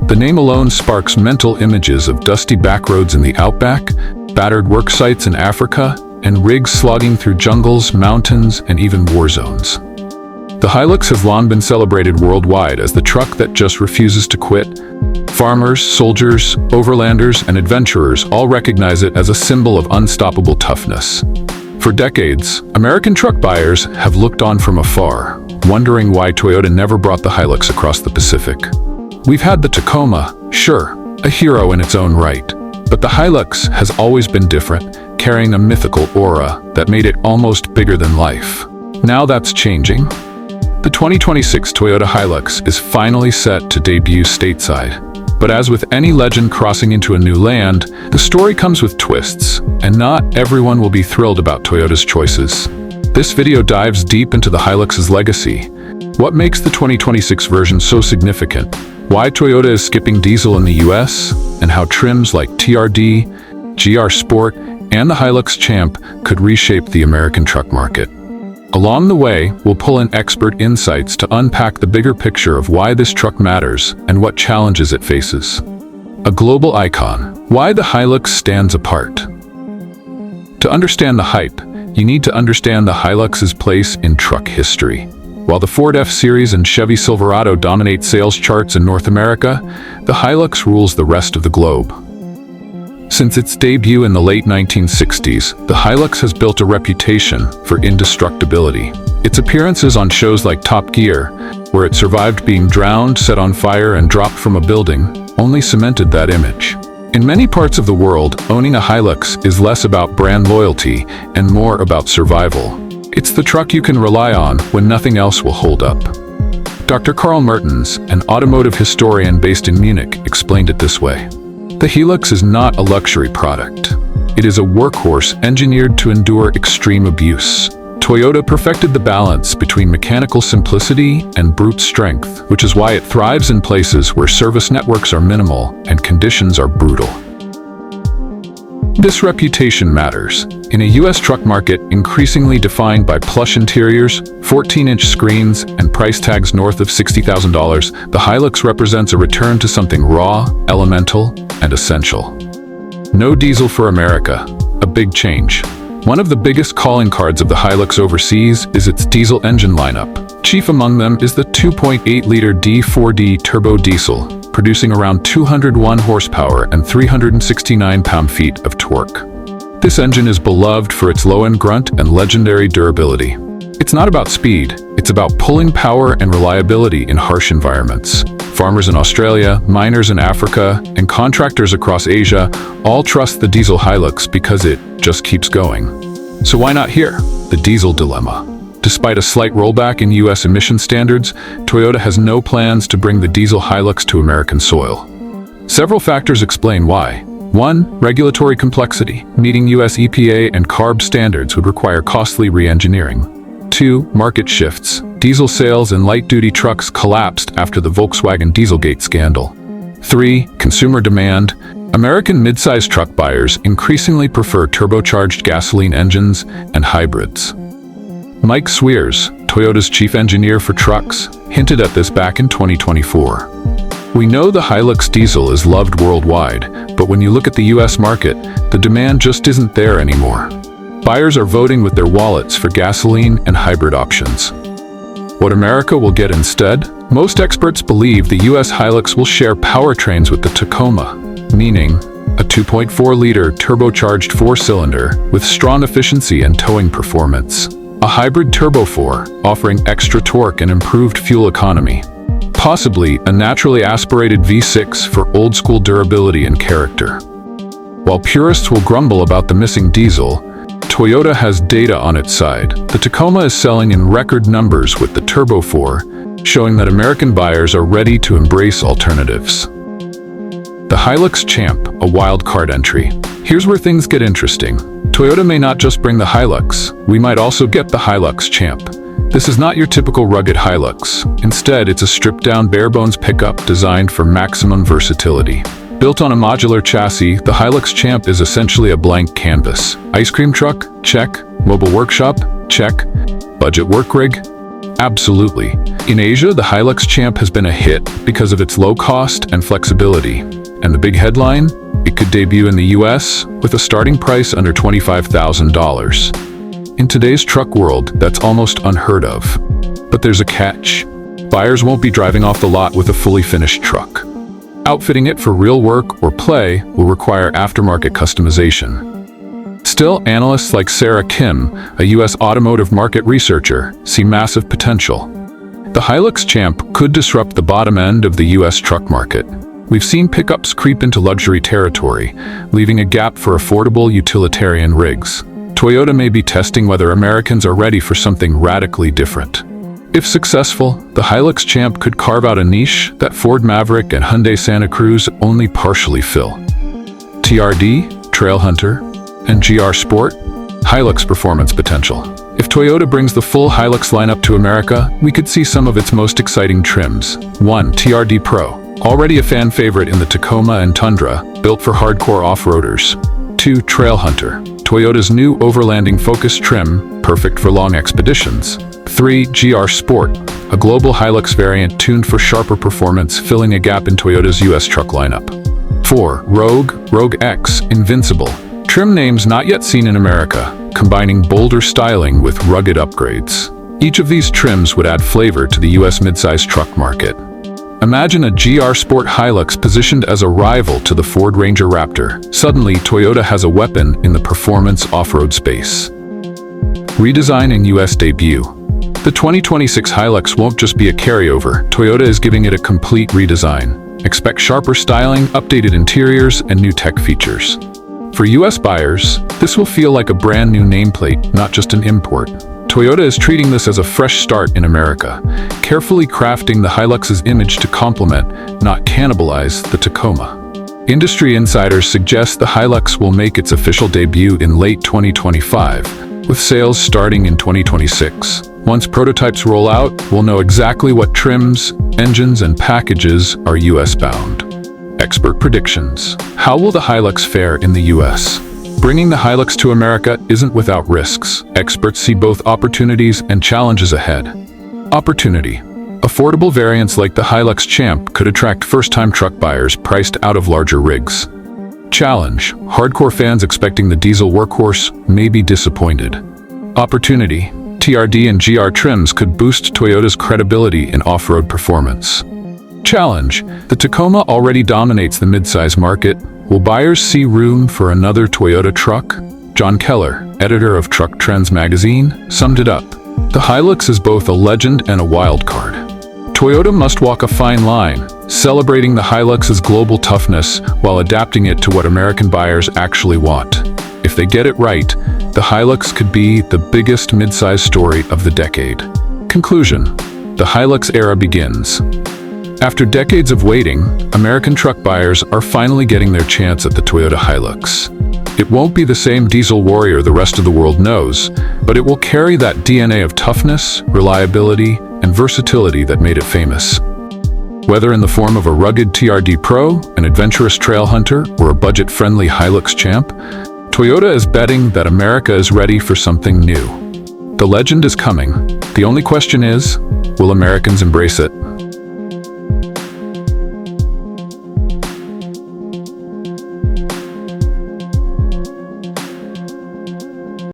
The name alone sparks mental images of dusty backroads in the outback, battered work sites in Africa, and rigs slogging through jungles, mountains, and even war zones. The Hilux has long been celebrated worldwide as the truck that just refuses to quit. Farmers, soldiers, overlanders, and adventurers all recognize it as a symbol of unstoppable toughness. For decades, American truck buyers have looked on from afar, wondering why Toyota never brought the Hilux across the Pacific. We've had the Tacoma, sure, a hero in its own right, but the Hilux has always been different, carrying a mythical aura that made it almost bigger than life. Now that's changing. The 2026 Toyota Hilux is finally set to debut stateside. But as with any legend crossing into a new land, the story comes with twists, and not everyone will be thrilled about Toyota's choices. This video dives deep into the Hilux's legacy. What makes the 2026 version so significant? Why Toyota is skipping diesel in the U.S., and how trims like TRD, GR Sport, and the Hilux Champ could reshape the American truck market. Along the way, we'll pull in expert insights to unpack the bigger picture of why this truck matters and what challenges it faces. A global icon, why the Hilux stands apart. To understand the hype, you need to understand the Hilux's place in truck history. While the Ford F-Series and Chevy Silverado dominate sales charts in North America, the Hilux rules the rest of the globe. Since its debut in the late 1960s, the Hilux has built a reputation for indestructibility. Its appearances on shows like Top Gear, where it survived being drowned, set on fire, and dropped from a building, only cemented that image. In many parts of the world, owning a Hilux is less about brand loyalty and more about survival. It's the truck you can rely on when nothing else will hold up. Dr. Carl Mertens, an automotive historian based in Munich, explained it this way. The Hilux is not a luxury product. It is a workhorse engineered to endure extreme abuse. Toyota perfected the balance between mechanical simplicity and brute strength, which is why it thrives in places where service networks are minimal and conditions are brutal. This reputation matters. In a U.S. truck market increasingly defined by plush interiors, 14-inch screens, and price tags north of $60,000, the Hilux represents a return to something raw, elemental, and essential. No diesel for America, a big change. One of the biggest calling cards of the Hilux overseas is its diesel engine lineup. Chief among them is the 2.8-liter D4D turbo diesel, producing around 201 horsepower and 369 pound-feet of torque. This engine is beloved for its low-end grunt and legendary durability. It's not about speed, it's about pulling power and reliability in harsh environments. Farmers in Australia, miners in Africa, and contractors across Asia all trust the diesel Hilux because it just keeps going. So why not here? The diesel dilemma. Despite a slight rollback in U.S. emission standards, Toyota has no plans to bring the diesel Hilux to American soil. Several factors explain why. 1. Regulatory complexity. Meeting U.S. EPA and CARB standards would require costly re-engineering. 2. Market shifts. Diesel sales in light-duty trucks collapsed after the Volkswagen Dieselgate scandal. 3. Consumer demand. American midsize truck buyers increasingly prefer turbocharged gasoline engines and hybrids. Mike Swears, Toyota's chief engineer for trucks, hinted at this back in 2024. We know the Hilux diesel is loved worldwide, but when you look at the U.S. market, the demand just isn't there anymore. Buyers are voting with their wallets for gasoline and hybrid options. What America will get instead? Most experts believe the U.S. Hilux will share powertrains with the Tacoma, meaning a 2.4-liter turbocharged four-cylinder with strong efficiency and towing performance. A hybrid Turbo 4, offering extra torque and improved fuel economy. Possibly a naturally aspirated V6 for old-school durability and character. While purists will grumble about the missing diesel, Toyota has data on its side. The Tacoma is selling in record numbers with the Turbo 4, showing that American buyers are ready to embrace alternatives. The Hilux Champ, a wild card entry. Here's where things get interesting. Toyota may not just bring the Hilux, we might also get the Hilux Champ. This is not your typical rugged Hilux. Instead, it's a stripped-down bare-bones pickup designed for maximum versatility. Built on a modular chassis, the Hilux Champ is essentially a blank canvas. Ice cream truck? Check. Mobile workshop? Check. Budget work rig? Absolutely. In Asia, the Hilux Champ has been a hit because of its low cost and flexibility. And the big headline? It could debut in the U.S. with a starting price under $25,000. In today's truck world, that's almost unheard of. But there's a catch. Buyers won't be driving off the lot with a fully finished truck. Outfitting it for real work or play will require aftermarket customization. Still, analysts like Sarah Kim, a U.S. automotive market researcher, see massive potential. The Hilux Champ could disrupt the bottom end of the U.S. truck market. We've seen pickups creep into luxury territory, leaving a gap for affordable utilitarian rigs. Toyota may be testing whether Americans are ready for something radically different. If successful, the Hilux Champ could carve out a niche that Ford Maverick and Hyundai Santa Cruz only partially fill. TRD, Trailhunter, and GR Sport, Hilux performance potential. If Toyota brings the full Hilux lineup to America, we could see some of its most exciting trims. 1. TRD Pro. Already a fan favorite in the Tacoma and Tundra, built for hardcore off-roaders. 2. Trailhunter. Toyota's new overlanding-focused trim, perfect for long expeditions. 3. GR Sport. A global Hilux variant tuned for sharper performance, filling a gap in Toyota's U.S. truck lineup. 4. Rogue X Invincible. Trim names not yet seen in America, combining bolder styling with rugged upgrades. Each of these trims would add flavor to the U.S. midsize truck market. Imagine a GR Sport Hilux positioned as a rival to the Ford Ranger Raptor. Suddenly, Toyota has a weapon in the performance off-road space. Redesign and U.S. debut. The 2026 Hilux won't just be a carryover. Toyota is giving it a complete redesign. Expect sharper styling, updated interiors, and new tech features. For U.S. buyers, this will feel like a brand new nameplate, not just an import. Toyota is treating this as a fresh start in America, carefully crafting the Hilux's image to complement, not cannibalize, the Tacoma. Industry insiders suggest the Hilux will make its official debut in late 2025, with sales starting in 2026. Once prototypes roll out, we'll know exactly what trims, engines, and packages are U.S. bound. Expert predictions. How will the Hilux fare in the U.S.? Bringing the Hilux to America isn't without risks. Experts see both opportunities and challenges ahead. Opportunity. Affordable variants like the Hilux Champ could attract first-time truck buyers priced out of larger rigs. Challenge. Hardcore fans expecting the diesel workhorse may be disappointed. Opportunity. TRD and GR trims could boost Toyota's credibility in off-road performance. Challenge. The Tacoma already dominates the midsize market. Will buyers see room for another Toyota truck? John Keller, editor of Truck Trends magazine, summed it up. The Hilux is both a legend and a wild card. Toyota must walk a fine line, celebrating the Hilux's global toughness while adapting it to what American buyers actually want. If they get it right, the Hilux could be the biggest midsize story of the decade. Conclusion. The Hilux era begins. After decades of waiting, American truck buyers are finally getting their chance at the Toyota Hilux. It won't be the same diesel warrior the rest of the world knows, but it will carry that DNA of toughness, reliability, and versatility that made it famous. Whether in the form of a rugged TRD Pro, an adventurous Trailhunter, or a budget-friendly Hilux Champ, Toyota is betting that America is ready for something new. The legend is coming. The only question is, will Americans embrace it?